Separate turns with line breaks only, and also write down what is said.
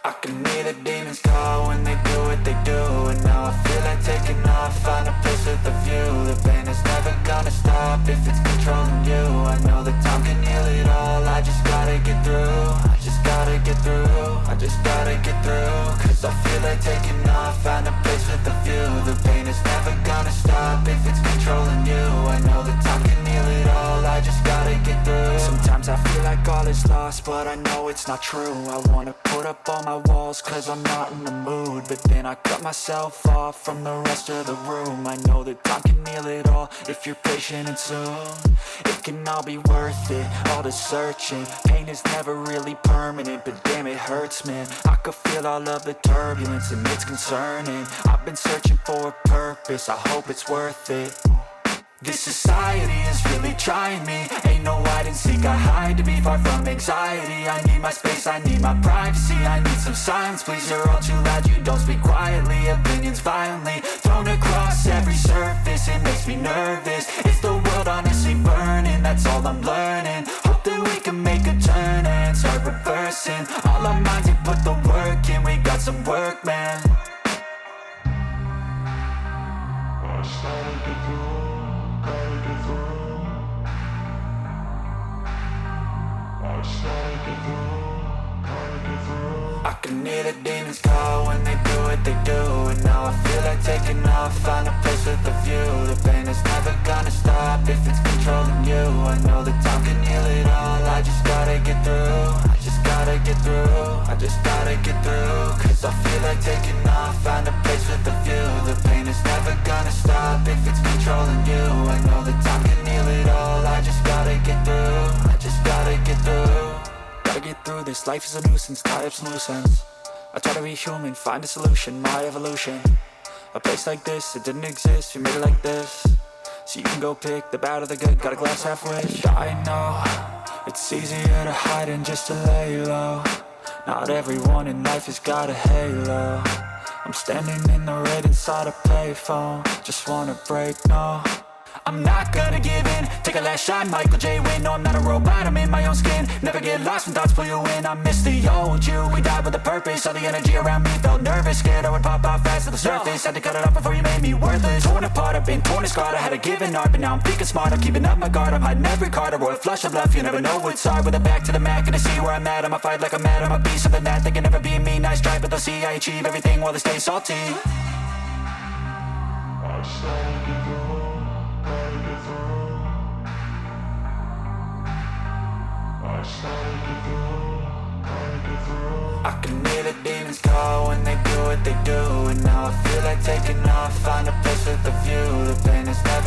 I can hear the demons call when they do what they do. And now I feel like taking off, find a place with a view. The pain is never gonna stop if it's controlling you. I know that time can heal it all, I just gotta get through. I just gotta get through, I just gotta get through. Cause I feel like taking off, find a place with a view. The pain is never gonna stop if it's controlling you. I know that time can heal it all, I just gotta get through. Sometimes I feel like all is lost, but I know it's not true. I wanna put up all my walls cause I'm not in the mood, but then I cut myself off from the rest of the room. I know that time can heal it all if you're patient and soon it can all be worth it, all the searching. Pain is never really permanent, but damn it hurts, man. I could feel all of the turbulence and it's concerning. I've been searching for a purpose, I hope it's worth it. This society is really trying me. Ain't no hide and seek, I hide to be far from anxiety. I need my space, I need my privacy, I need some silence, please. You're all too loud, you don't speak quietly. Opinions violently thrown across every surface, it makes me nervous. Is the world honestly burning? That's all I'm learning. Hope that we can make a turn and start reversing all our minds and put the work in. We got some work, man. I started to grow. I can hear the demons call when they do what they do. And now I feel like taking off, find a place with a view. The pain is never gonna stop if it's controlling you. I know that time can heal it all, I just gotta get through. I just gotta get through, I just gotta get through. Cause I feel like taking off, find a place with a view. The pain is never gonna stop if it's controlling you. I know that time can heal it all, I just gotta get through. I just gotta get through. Gotta get through this, life is a nuisance, tie up some loose ends. I try to be human, find a solution, my evolution. A place like this, it didn't exist, we made it like this. So you can go pick the bad or the good, got a glass halfway. I know, it's easier to hide than just to lay low. Not everyone in life has got a halo. I'm standing in the red inside a payphone. Just wanna break, no, I'm not gonna give in. Take a last shot, Michael J. Win. No, I'm not a robot, I'm in my own skin. Never get lost when thoughts pull you in. I miss the old you, we died with a purpose. All the energy around me felt nervous, scared I would pop out fast to the surface. Had to cut it off before you made me worthless. Torn apart, I've been torn and scarred. I had a given art, but now I'm thinking smart. I'm keeping up my guard, I'm hiding every card. A royal flush of love, you never know what's hard. With a back to the mat, gonna see where I'm at. I'ma fight like I'm mad, I'ma be something that they can never be me. Nice try, but they'll see I achieve everything while they stay salty. I started to grow. I can hear the demons call when they do what they do. And now I feel like taking off, find a place with a view. The pain is never